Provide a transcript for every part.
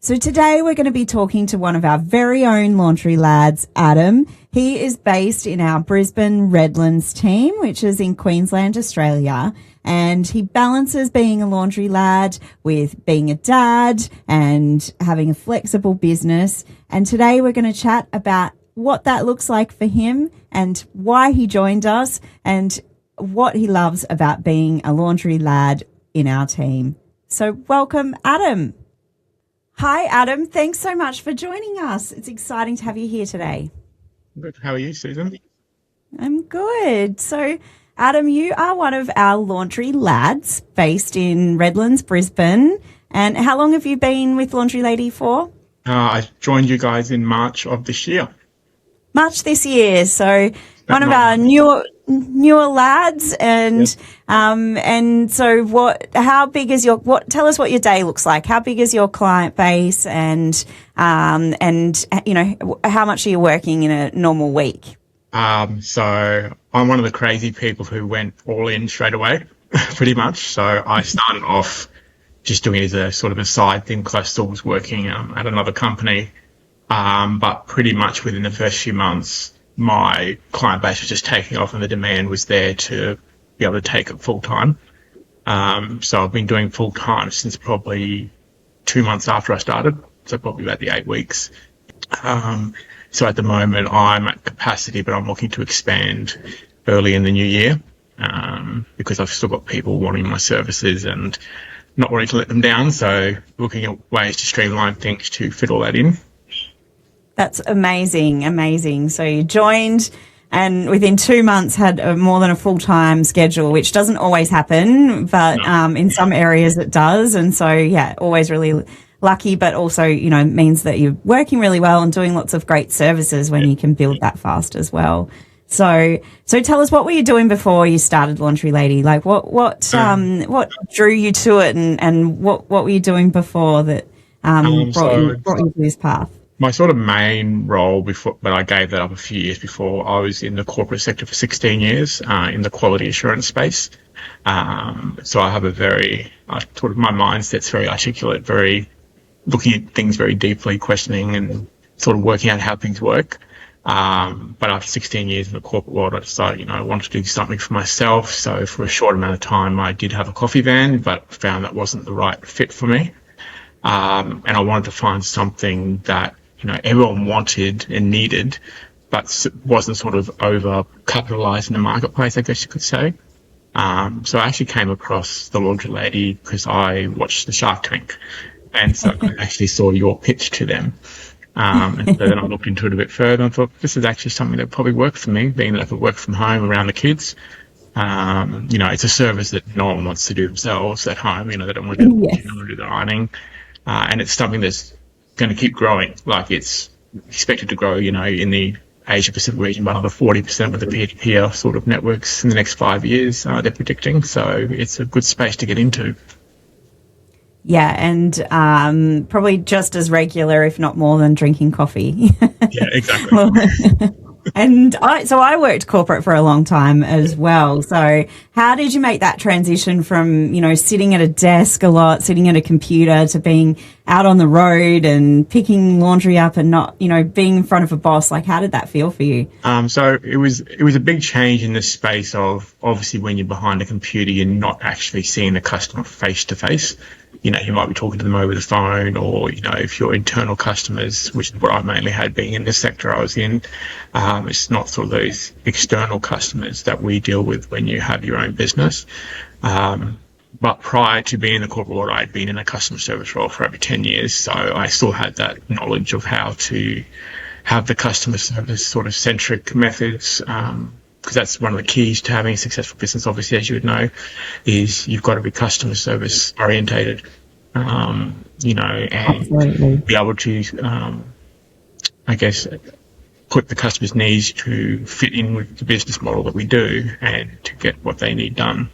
So today we're going to be talking to one of our very own laundry lads, Adam. He is based in our Brisbane Redlands team, which is in Queensland, Australia. And he balances being a laundry lad with being a dad and having a flexible business. And today we're going to chat about what that looks like for him and why he joined us and what he loves about being a laundry lad in our team. So welcome, Adam. Hi, Adam. Thanks so much for joining us. It's exciting to have you here today. Good. How are you, Susan? I'm good. So, Adam, you are one of our laundry lads based in Redlands, Brisbane. And how long have you been with Laundry Lady for? I joined you guys in March of this year. March this year. So one of our newer lads, and so how big is tell us what your day looks like. How big is your client base, and you know, how much are you working in a normal week? So I'm one of the crazy people who went all in straight away, pretty much. So I started off just doing it as a sort of a side thing because I still was working at another company. But pretty much within the first few months, my client base was just taking off and the demand was there to be able to take it full time. So I've been doing full time since probably 2 months after I started. So probably about the 8 weeks. So at the moment I'm at capacity, but I'm looking to expand early in the new year, because I've still got people wanting my services and not wanting to let them down. So looking at ways to streamline things to fit all that in. That's amazing. So you joined and within 2 months had more than a full-time schedule, which doesn't always happen, but in some areas it does. And so, yeah, always really lucky, but also, you know, means that you're working really well and doing lots of great services when you can build that fast as well. So tell us, what were you doing before you started Laundry Lady? Like what drew you to it, and what were you doing before that brought you to this path? My sort of main role before, but I gave that up a few years before, I was in the corporate sector for 16 years, in the quality assurance space. So I have my mindset's very articulate, very looking at things very deeply, questioning and sort of working out how things work. But after 16 years in the corporate world, I decided, I wanted to do something for myself. So for a short amount of time, I did have a coffee van, but found that wasn't the right fit for me. And I wanted to find something that, everyone wanted and needed, but wasn't sort of over capitalized in the marketplace, I guess you could say. So I actually came across the Laundry Lady because I watched the Shark Tank. And so I actually saw your pitch to them. And so then I looked into it a bit further and thought, this is actually something that probably worked for me, being that I could work from home around the kids. It's a service that no one wants to do themselves at home. They don't want to do the washing, they want to do the ironing. And it's something that's going to keep growing. Like, it's expected to grow, in the Asia Pacific region by another 40% with the peer-to-peer sort of networks in the next 5 years, they're predicting. So it's a good space to get into. Yeah, and probably just as regular, if not more, than drinking coffee. Yeah, exactly. And I worked corporate for a long time as well. So how did you make that transition from, sitting at a desk a lot, sitting at a computer, to being out on the road and picking laundry up and not, being in front of a boss? Like, how did that feel for you? So it was a big change in the space of, obviously, when you're behind a computer, you're not actually seeing the customer face to face. You might be talking to them over the phone, or, if your internal customers, which is what I mainly had being in the sector I was in, it's not sort of those external customers that we deal with when you have your own business. But prior to being in the corporate world, I'd been in a customer service role for over 10 years. So I still had that knowledge of how to have the customer service sort of centric methods, because that's one of the keys to having a successful business, obviously, as you would know, is you've got to be customer service orientated, and Absolutely. be able to, put the customer's needs to fit in with the business model that we do and to get what they need done.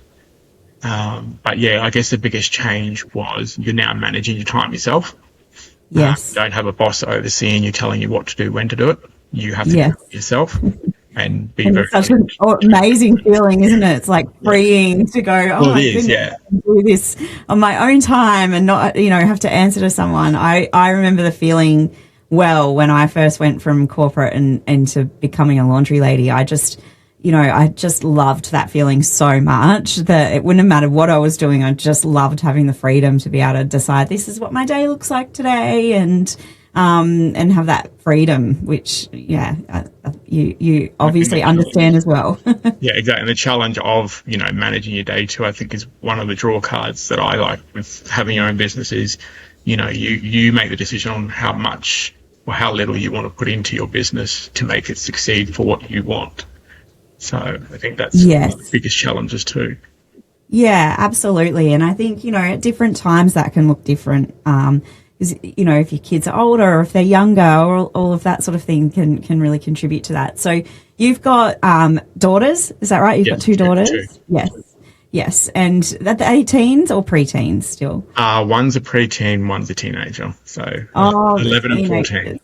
But yeah, I guess the biggest change was you're now managing your time yourself. Yes. You don't have a boss overseeing you, telling you what to do, when to do it. You have to do it yourself. and be And very. it's such an amazing feeling, isn't it? It's like freeing to go, oh Well, my it is, goodness, yeah. I can do this on my own time and not, have to answer to someone. I remember the feeling well when I first went from corporate and into becoming a laundry lady. I just loved that feeling so much that it wouldn't have mattered what I was doing. I just loved having the freedom to be able to decide this is what my day looks like today and have that freedom, which, you obviously understand as well. Yeah, exactly. And the challenge of, managing your day too, I think is one of the draw cards that I like with having your own business is, you make the decision on how much or how little you want to put into your business to make it succeed for what you want. So I think that's one of the biggest challenges too. Yeah, absolutely. And I think, at different times that can look different. Is, if your kids are older or if they're younger or all of that sort of thing can really contribute to that. So you've got daughters, is that right? You've got two daughters? Two. Yes. And that the 18s or preteens still? One's a preteen, one's a teenager. So 11 and 14.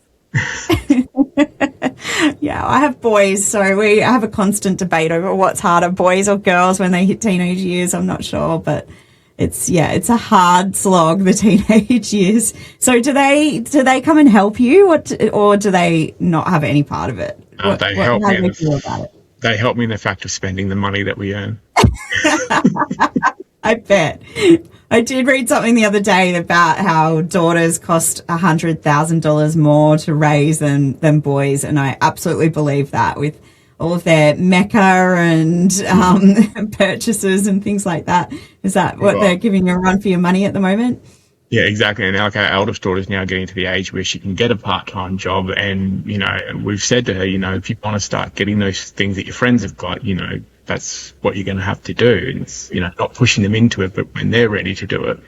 Yeah, I have boys, so I have a constant debate over what's harder, boys or girls when they hit teenage years. I'm not sure, but it's a hard slog, the teenage years. So do they come and help you, or do they not have any part of it? They help me. They help me in the fact of spending the money that we earn. I bet. I did read something the other day about how daughters cost $100,000 more to raise than boys, and I absolutely believe that with all of their Mecca and purchases and things like that. Is that what they're giving you a run for your money at the moment? Yeah, exactly. And like our eldest daughter's now getting to the age where she can get a part-time job. And, we've said to her, if you want to start getting those things that your friends have got, that's what you're going to have to do. And it's, not pushing them into it, but when they're ready to do it,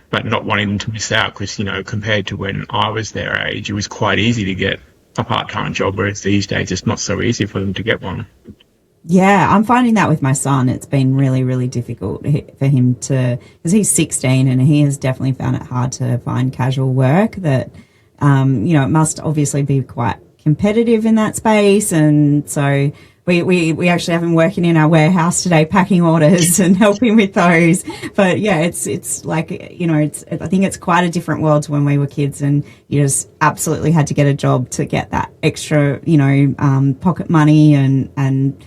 but not wanting them to miss out. Because, compared to when I was their age, it was quite easy to get a part-time job, whereas these days it's not so easy for them to get one. Yeah, I'm finding that with my son. It's been really, really difficult for him because he's 16 and he has definitely found it hard to find casual work that, it must obviously be quite competitive in that space. And so we actually have him working in our warehouse today, packing orders and helping with those. But yeah, it's like, I think it's quite a different world to when we were kids and you just absolutely had to get a job to get that extra, pocket money and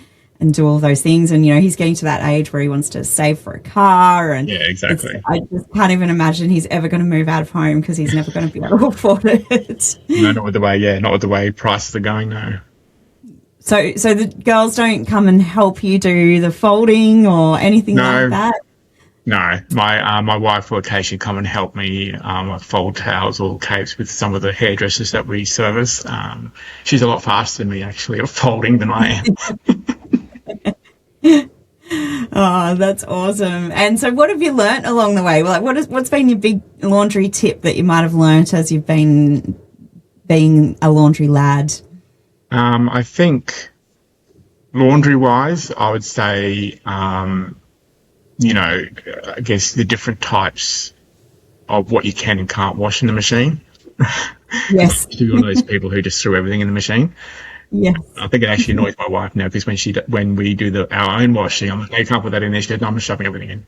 do all those things. And, he's getting to that age where he wants to save for a car. And yeah, exactly. I just can't even imagine he's ever going to move out of home because he's never going to be able to afford it. No, not with the way prices are going now. So the girls don't come and help you do the folding or anything like that? No, my wife will occasionally come and help me fold towels or capes with some of the hairdressers that we service. She's a lot faster than me, actually, at folding than I am. Oh, that's awesome. And so what have you learnt along the way? Like, what's been your big laundry tip that you might have learnt as you've been being a laundry lad? I think laundry-wise, I would say, I guess the different types of what you can and can't wash in the machine. Yes. To be one of those people who just threw everything in the machine. Yes. I think it actually annoys my wife now because when we do our own washing, I'm like, you can't put that in there. She goes, no, I'm just shoving everything in.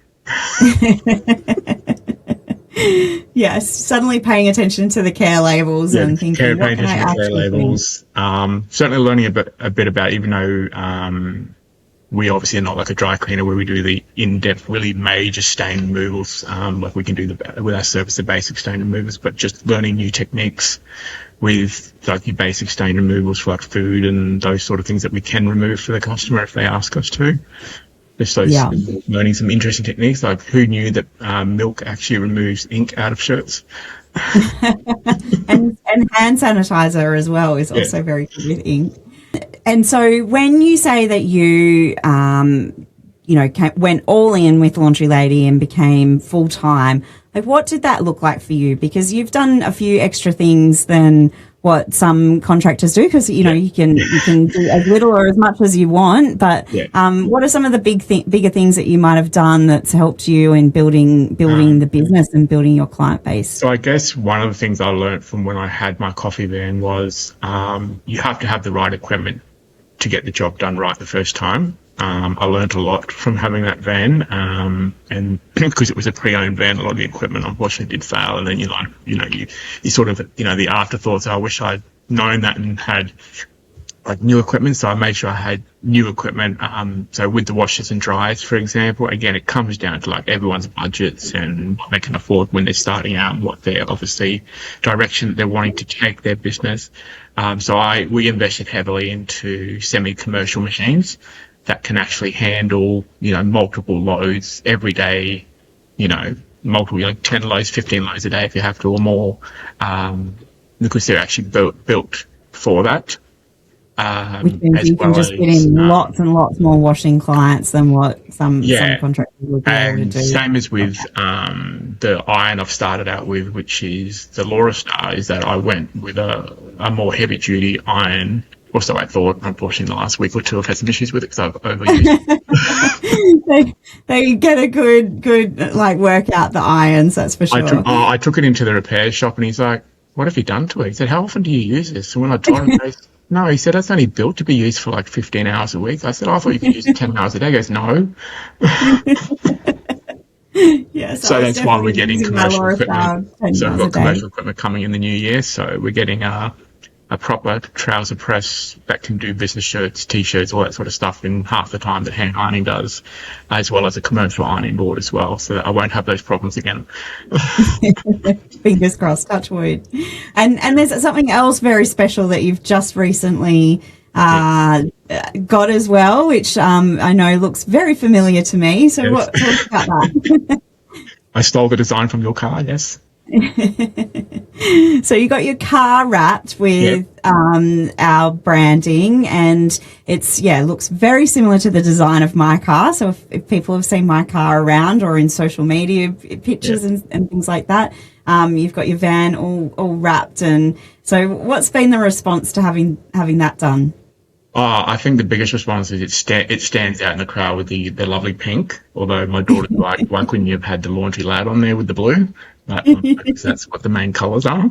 Yes, suddenly paying attention to the care labels and thinking, paying attention to care labels. Certainly learning a bit about, even though we obviously are not like a dry cleaner where we do the in-depth, really major stain removals, like we can do with our service, the basic stain removals, but just learning new techniques with like your basic stain removals for like food and those sort of things that we can remove for the customer if they ask us to. Just learning some interesting techniques, like who knew that milk actually removes ink out of shirts. and hand sanitizer as well is also very good with ink. And so when you say that you, went all in with Laundry Lady and became full-time, like what did that look like for you? Because you've done a few extra things than what some contractors do, because you can do as little or as much as you want. But what are some of the bigger things that you might have done that's helped you in building the business and building your client base? So I guess one of the things I learned from when I had my coffee van was you have to have the right equipment to get the job done right the first time. I learned a lot from having that van, and because it was a pre-owned van, a lot of the equipment unfortunately did fail. And then you sort of, the afterthoughts. I wish I'd known that and had like new equipment. So I made sure I had new equipment. So with the washers and dryers, for example, again, it comes down to like everyone's budgets and what they can afford when they're starting out and what their obviously direction that they're wanting to take their business. So we invested heavily into semi-commercial machines that can actually handle, multiple loads every day, multiple, 10 loads, 15 loads a day if you have to or more, because they're actually built for that. Which means you can just get in lots and lots more washing clients than what some contractors would be able to do. Same as with the iron I've started out with, which is the Laura Star, is that I went with a more heavy duty iron. Also, I thought, unfortunately, the last week or two I've had some issues with it because I've overused it. they get a good like work out the irons, that's for sure. I took it into the repair shop and he's like, "What have you done to it?" He said, "How often do you use this?" And when I tried it, he goes, "No," he said, "It's only built to be used for like 15 hours a week." I said, "I thought you could use it 10 hours a day." He goes, "No." Yes, so that's why we're getting commercial equipment. So we've got commercial equipment coming in the new year. So we're getting a proper trouser press that can do business shirts, t-shirts, all that sort of stuff in half the time that hand ironing does, as well as a commercial ironing board as well, so that I won't have those problems again. Fingers crossed, touch wood. And there's something else very special that you've just recently got as well, which I know looks very familiar to me. So talk about that. I stole the design from your car, yes. So you got your car wrapped with our branding, and it's looks very similar to the design of my car. So if people have seen my car around or in social media pictures and things like that, you've got your van all wrapped. And so what's been the response to having that done? I think the biggest response is it stands out in the crowd with the lovely pink. Although my daughter's like, "Why couldn't you have had the laundry lad on there with the blue?" But that's what the main colours are.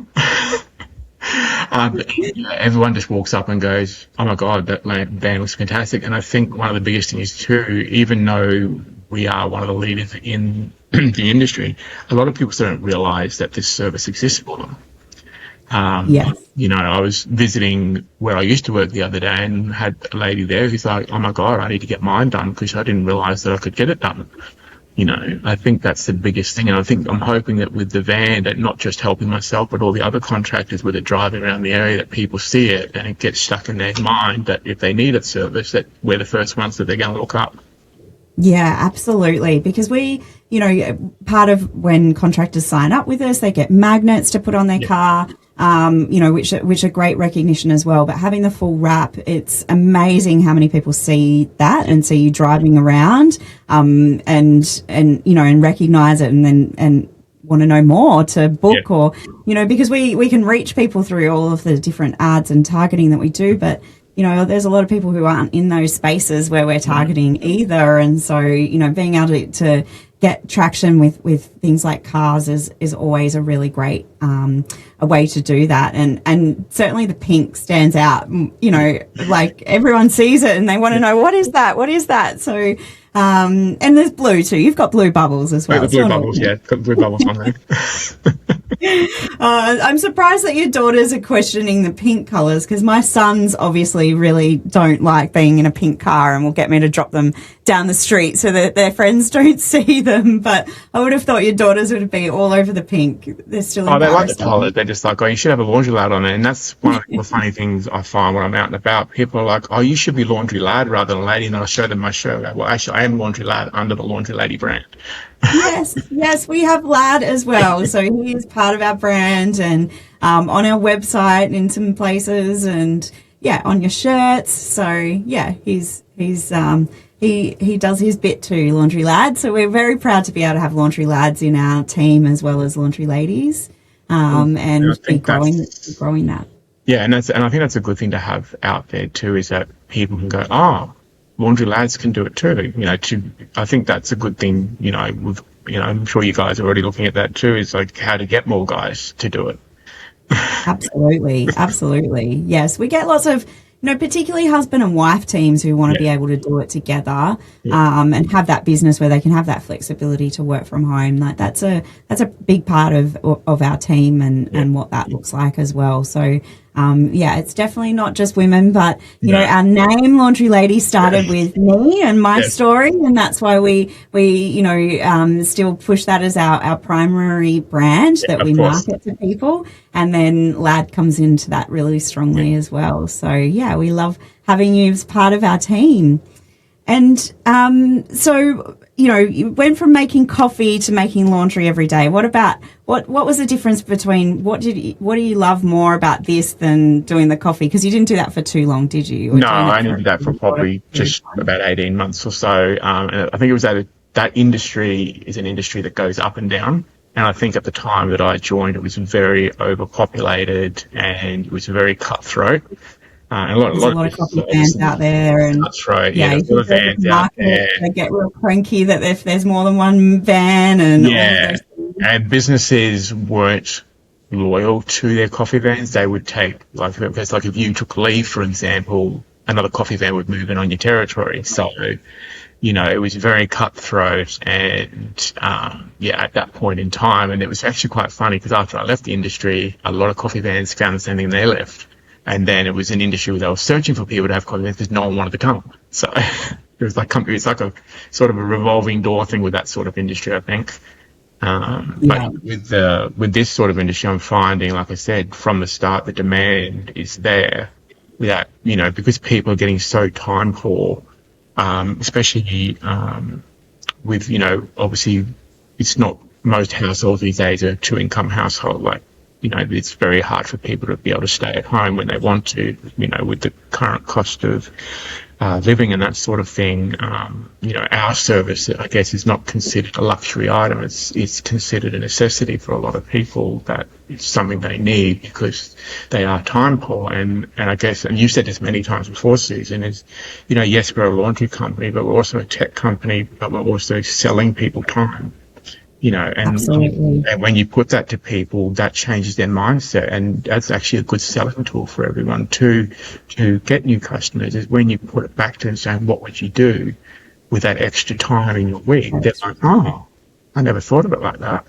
Everyone just walks up and goes, "Oh my God, that van looks fantastic." And I think one of the biggest things too, even though we are one of the leaders in the industry, a lot of people still don't realise that this service exists for them. I was visiting where I used to work the other day and had a lady there who's like, "Oh my God, I need to get mine done because I didn't realise that I could get it done." I think that's the biggest thing. And I'm hoping that with the van, that not just helping myself, but all the other contractors with it driving around the area, that people see it and it gets stuck in their mind that if they need a service, that we're the first ones that they're going to look up. Yeah, absolutely. Because we, part of when contractors sign up with us, they get magnets to put on their car, which are great recognition as well. But having the full wrap, it's amazing how many people see that and see you driving around, and recognize it and want to know more to book or, because we can reach people through all of the different ads and targeting that we do. But there's a lot of people who aren't in those spaces where we're targeting either. And so, being able to get traction with things like cars is always a really great a way to do that. And certainly the pink stands out, like everyone sees it and they want to know, what is that? So, and there's blue too. You've got blue bubbles as well. The blue bubbles, got blue bubbles on there. I'm surprised that your daughters are questioning the pink colours, because my sons obviously really don't like being in a pink car and will get me to drop them down the street so that their friends don't see them. But I would have thought your daughters would be all over the pink. They're still they like the colour. They're just like, "Oh, you should have a laundry lad on it." And that's one of the funny things I find when I'm out and about. People are like, "Oh, you should be laundry lad rather than lady." And I'll show them my shirt. Well, actually, I am laundry lad under the laundry lady brand. Yes, we have Lad as well. So he is part of our brand and on our website in some places and on your shirts. So he does his bit too, Laundry Lad. So we're very proud to be able to have Laundry Lads in our team as well as Laundry Ladies, and be growing that. Yeah, and I think that's a good thing to have out there too, is that people can go, "Oh, laundry lads can do it too." I think that's a good thing. I'm sure you guys are already looking at that too. Is like how to get more guys to do it. Absolutely. Yes, we get lots of particularly husband and wife teams who want to be able to do it together, and have that business where they can have that flexibility to work from home. Like that's a big part of our team and what that looks like as well. So, it's definitely not just women, but you know, our name Laundry Lady started with me and my story, and that's why we still push that as our primary brand that we market to people, and then Lad comes into that really strongly as well. So we love having you as part of our team. And so, you know, you went from making coffee to making laundry every day. What was the difference between what do you love more about this than doing the coffee? Because you didn't do that for too long, did you? No, I only did that for probably just about 18 months or so. And I think it was that industry is an industry that goes up and down. And I think at the time that I joined, it was very overpopulated and it was very cutthroat. And There's a lot of coffee vans out there, and that's right. Yeah, there's a lot of vans out there. They get real cranky that if there's more than one van, and businesses weren't loyal to their coffee vans. They would take if you took leave, for example, another coffee van would move in on your territory. So, you know, it was very cutthroat, and at that point in time, and it was actually quite funny because after I left the industry, a lot of coffee vans found the same thing they left. And then it was an industry where they were searching for people to have coffee because no one wanted to come. So it's like a sort of a revolving door thing with that sort of industry, I think. But with this sort of industry, I'm finding, like I said, from the start, the demand is there. That, you know, because people are getting so time poor, especially with, you know, obviously it's not most households these days are a 2-income household. Like, you know, it's very hard for people to be able to stay at home when they want to, you know, with the current cost of living and that sort of thing. You know, our service, I guess, is not considered a luxury item. It's considered a necessity for a lot of people, that it's something they need because they are time poor. And I guess, and you said this many times before, Susan, is, you know, yes, we're a laundry company, but we're also a tech company, but we're also selling people time. You know, and when you put that to people, that changes their mindset, and that's actually a good selling tool for everyone to get new customers. Is when you put it back to them saying, "What would you do with that extra time in your week?" They're like, "Oh, I never thought of it like that."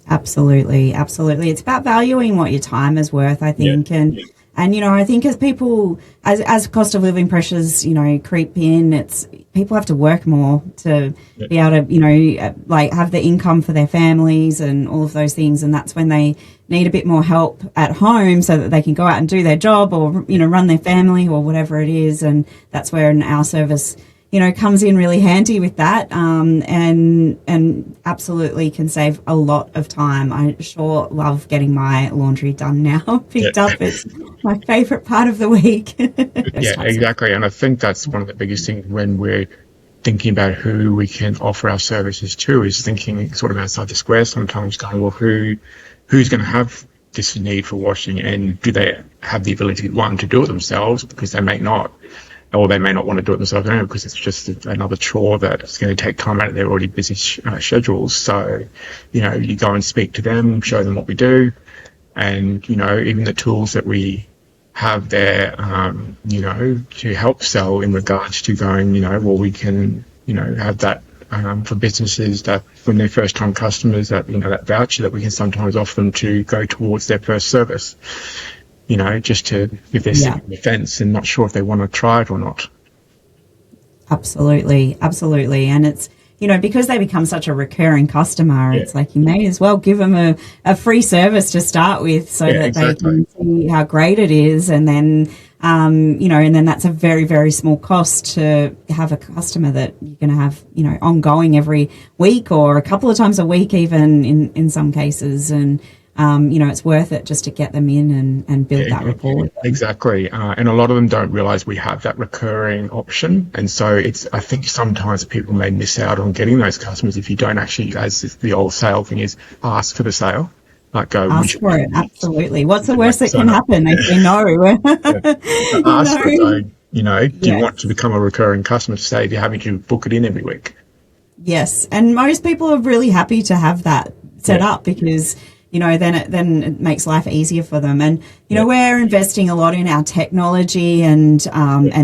Absolutely. It's about valuing what your time is worth, I think, and you know, I think as people, as cost of living pressures, you know, creep in, people have to work more to be able to, you know, like have the income for their families and all of those things. And that's when they need a bit more help at home so that they can go out and do their job or, you know, run their family or whatever it is. And that's where our service, you know, comes in really handy with that, and absolutely can save a lot of time. I sure love getting my laundry done now, picked up. It's my favourite part of the week. Exactly. And I think that's one of the biggest things when we're thinking about who we can offer our services to, is thinking sort of outside the square sometimes, going, well, who's going to have this need for washing, and do they have the ability, one, to do it themselves, because they may not, or they may not want to do it themselves anyway, because it's just another chore that's going to take time out of their already busy schedules. So, you know, you go and speak to them, show them what we do, and, you know, even the tools that we have there, you know, to help sell in regards to going, you know, well, we can, you know, have that for businesses that when they're first time customers, that, you know, that voucher that we can sometimes offer them to go towards their first service. You know, just to, if they're sitting on the fence and not sure if they want to try it or not. Absolutely. And it's, you know, because they become such a recurring customer, it's like you may as well give them a free service to start with so that they can see how great it is. And then, you know, and then that's a very, very small cost to have a customer that you're going to have, you know, ongoing every week or a couple of times a week even in some cases. And, you know, it's worth it just to get them in and build that rapport with them. Exactly. And a lot of them don't realize we have that recurring option. And so I think sometimes people may miss out on getting those customers if you don't actually, as the old sale thing is, ask for the sale. Like go, ask for it. Absolutely. What's the worst that can happen? They say no. Ask for it. You know, do you want to become a recurring customer? Say if you're having to book it in every week. Yes. And most people are really happy to have that set up because, then it makes life easier for them. And we're investing a lot in our technology and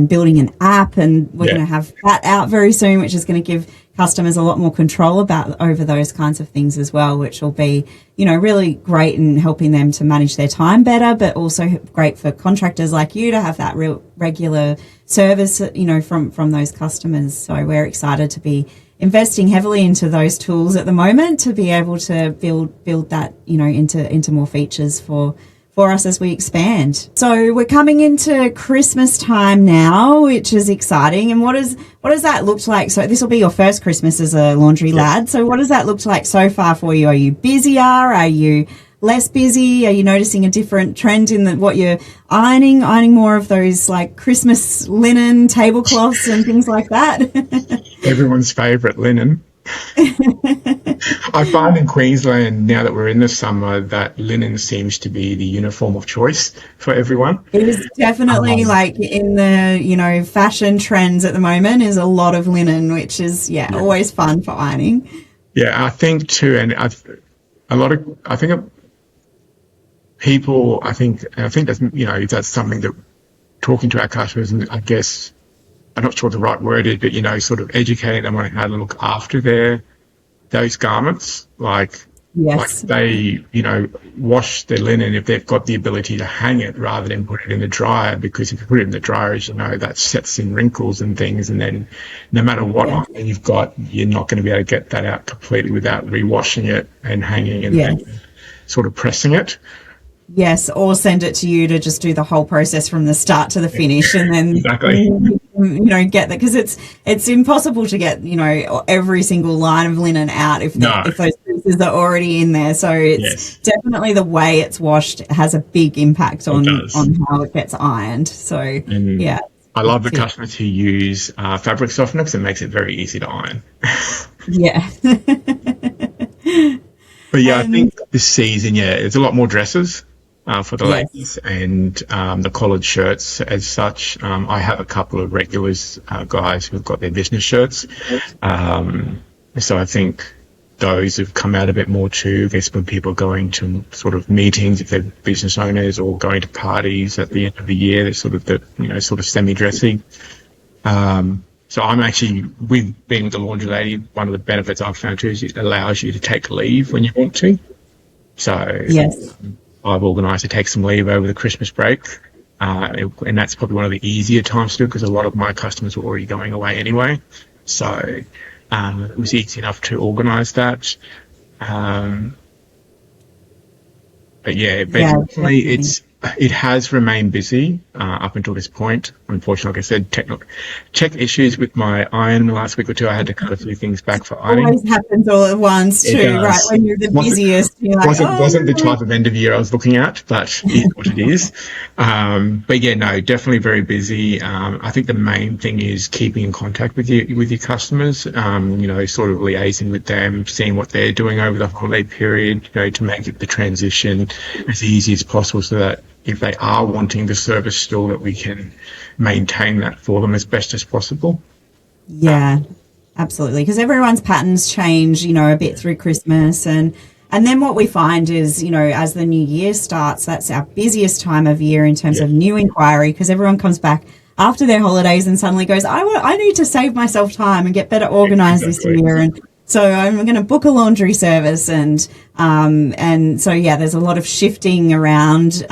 building an app, and we're going to have that out very soon, which is going to give customers a lot more control over those kinds of things as well, which will be really great in helping them to manage their time better, but also great for contractors like you to have that real regular service from those customers. So we're excited to be investing heavily into those tools at the moment to be able to build that into more features for us as we expand. So we're coming into Christmas time now, which is exciting. And what does that look like? So this will be your first Christmas as a laundry lad. So what does that look like so far for you? Are you busier? Are you less busy? Are you noticing a different trend in what you're ironing more of those like Christmas linen tablecloths and things like that? Everyone's favourite, linen. I find in Queensland, now that we're in the summer, that linen seems to be the uniform of choice for everyone. It is definitely like in the, fashion trends at the moment is a lot of linen, which is, always fun for ironing. Yeah, I think too, and people, I think that's, that's something that talking to our customers, and I guess, I'm not sure what the right word is, but, sort of educating them on how to look after those garments. Like they, wash their linen if they've got the ability to hang it rather than put it in the dryer, because if you put it in the dryer, as you know, that sets in wrinkles and things. And then no matter what iron you've got, you're not going to be able to get that out completely without rewashing it and hanging and then sort of pressing it. Yes, or send it to you to just do the whole process from the start to the finish, and then get that, because it's impossible to get every single line of linen out if those pieces are already in there. So it's definitely the way it's washed has a big impact on how it gets ironed. So I love the customers who use fabric softener because it makes it very easy to iron. But I think this season, there's a lot more dresses for the ladies and the collared shirts as such. I have a couple of regulars guys who've got their business shirts. So I think those have come out a bit more too. I guess when people are going to sort of meetings, if they're business owners, or going to parties at the end of the year, they're sort of semi-dressy. So I'm actually, with being the laundry lady, one of the benefits I've found too is it allows you to take leave when you want to. So I've organised to take some leave over the Christmas break, and that's probably one of the easier times to do because a lot of my customers were already going away anyway. So it was easy enough to organise that. But basically it has remained busy up until this point. Unfortunately, like I said, tech issues with my iron the last week or two. I had to cut a few things back for ironing. It always happens all at once too, right? When you're the busiest. Wasn't the type of end of year I was looking at, but it is what it is. But definitely very busy. I think the main thing is keeping in contact with your customers, sort of liaising with them, seeing what they're doing over the holiday period, to make it the transition as easy as possible so that if they are wanting the service still, that we can maintain that for them as best as possible. Yeah, absolutely. Because everyone's patterns change, a bit through Christmas. And then what we find is, as the new year starts, that's our busiest time of year in terms of new inquiry, because everyone comes back after their holidays and suddenly goes, I need to save myself time and get better organised this year. And so I'm going to book a laundry service, and so there's a lot of shifting around,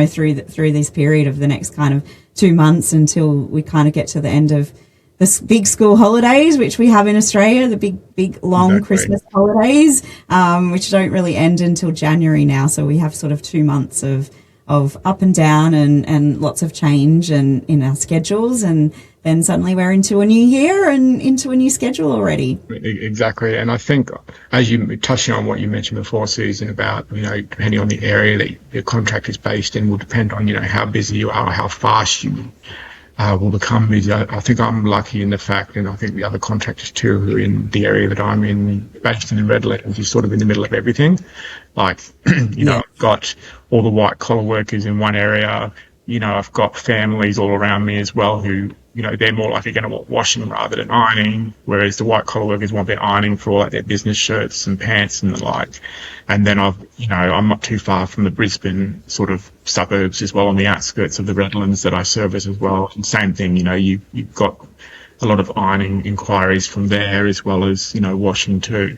through this period of the next kind of 2 months until we kind of get to the end of the big school holidays, which we have in Australia, the big long Christmas holidays, which don't really end until January now. So we have sort of 2 months of up and down and lots of change and in our schedules, and then suddenly we're into a new year and into a new schedule already. Exactly. And I think, as you touching on what you mentioned before, Susan, about, depending on the area that your contract is based in will depend on, how busy you are, how fast you will become busy. I think I'm lucky in the fact, and I think the other contractors too, who are in the area that I'm in, based in the Redlands, is sort of in the middle of everything. Like, I've got all the white collar workers in one area. I've got families all around me as well who, they're more likely going to want washing rather than ironing, whereas the white collar workers want their ironing for all like their business shirts and pants and the like. And then I'm not too far from the Brisbane sort of suburbs as well, on the outskirts of the Redlands that I service as well. And same thing, you've got a lot of ironing inquiries from there as well as, washing too.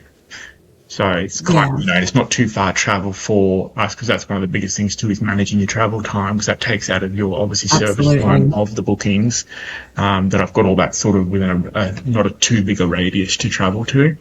So it's it's not too far travel for us, because that's one of the biggest things too, is managing your travel time, because that takes out of your obviously service time of the bookings. That I've got all that sort of within not a too big a radius to travel to.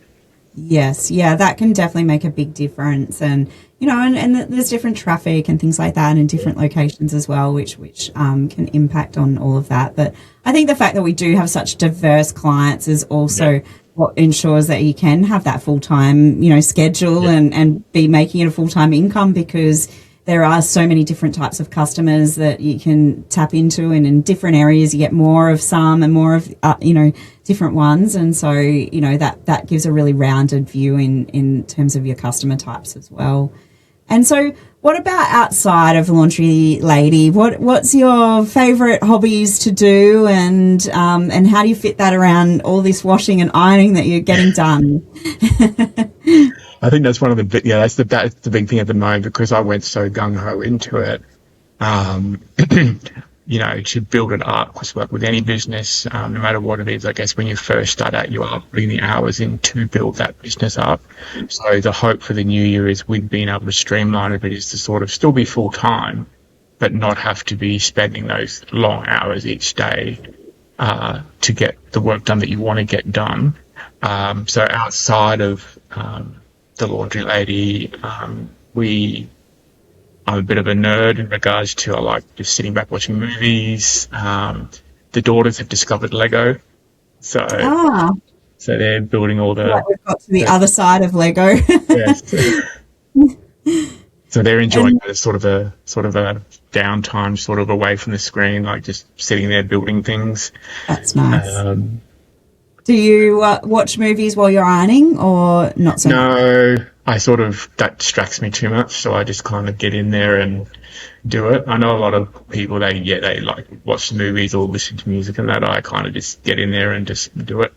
Yes, yeah, that can definitely make a big difference, and and there's different traffic and things like that in different locations as well, which can impact on all of that. But I think the fact that we do have such diverse clients is also what ensures that you can have that full-time, schedule and be making it a full-time income, because there are so many different types of customers that you can tap into, and in different areas you get more of some and more of, different ones. And so, that gives a really rounded view in terms of your customer types as well. And so what about outside of Laundry Lady? What's your favourite hobbies to do, and how do you fit that around all this washing and ironing that you're getting done? I think that's one of the that's the big thing at the moment, because I went so gung-ho into it. To build it up, because with any business, no matter what it is, I guess when you first start out, you are putting the hours in to build that business up. So the hope for the new year is, with being able to streamline it, is to sort of still be full time, but not have to be spending those long hours each day to get the work done that you want to get done. So outside of the Laundry Lady, I'm a bit of a nerd in regards to, I like just sitting back watching movies. The daughters have discovered Lego, so they're building all the. We've got to the other side of Lego. Yes. So they're enjoying it as sort of a downtime, sort of away from the screen, like just sitting there building things. That's nice. Do you watch movies while you're ironing, or not so much? No, that distracts me too much, so I just kind of get in there and do it. I know a lot of people, they like watch movies or listen to music and that. I kind of just get in there and just do it.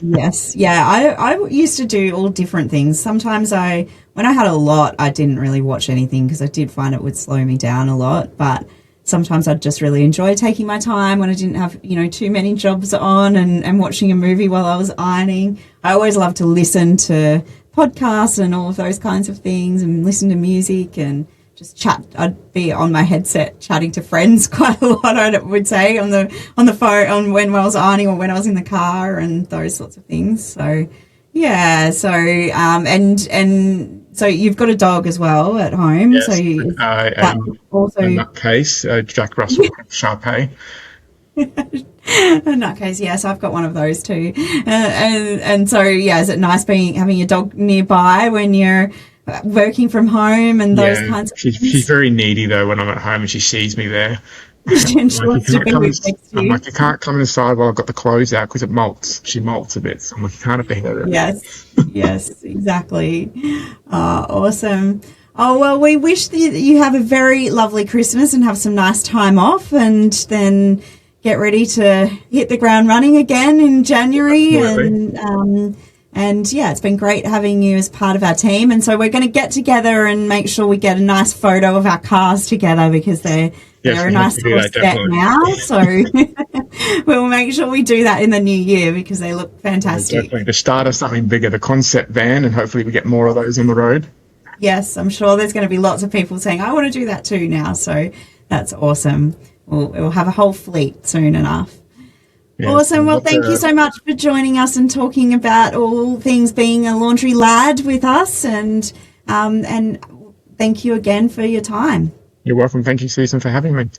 Yes. Yeah, I used to do all different things. Sometimes when I had a lot, I didn't really watch anything, because I did find it would slow me down a lot. But sometimes I'd just really enjoy taking my time when I didn't have, too many jobs on, and watching a movie while I was ironing. I always love to listen to podcasts and all of those kinds of things, and listen to music and just chat. I'd be on my headset chatting to friends quite a lot, I would say, on the phone, when I was ironing or when I was in the car, and those sorts of things. So yeah, so and so you've got a dog as well at home. Yes, so also in that case, Jack Russell Sharpei. In that case, yes, I've got one of those too. And so, is it nice having your dog nearby when you're working from home and those kinds of things? She's very needy though when I'm at home and she sees me there. And she wants to be next to you. I'm like, you can't come inside while I've got the clothes out, because it molts. She molts a bit. So I'm like, you can't be there. Yes, exactly. Awesome. Oh, well, we wish that you have a very lovely Christmas and have some nice time off, and then get ready to hit the ground running again in January. Absolutely. And it's been great having you as part of our team. And so we're going to get together and make sure we get a nice photo of our cars together, because they're a nice little set now. So we'll make sure we do that in the new year, because they look fantastic. Definitely. The start of something bigger, the concept van, and hopefully we get more of those on the road. Yes, I'm sure there's going to be lots of people saying, I want to do that too now. So that's awesome. We'll have a whole fleet soon enough. Yeah, awesome. Well, thank you so much for joining us and talking about all things being a laundry lad with us. And thank you again for your time. You're welcome. Thank you, Susan, for having me.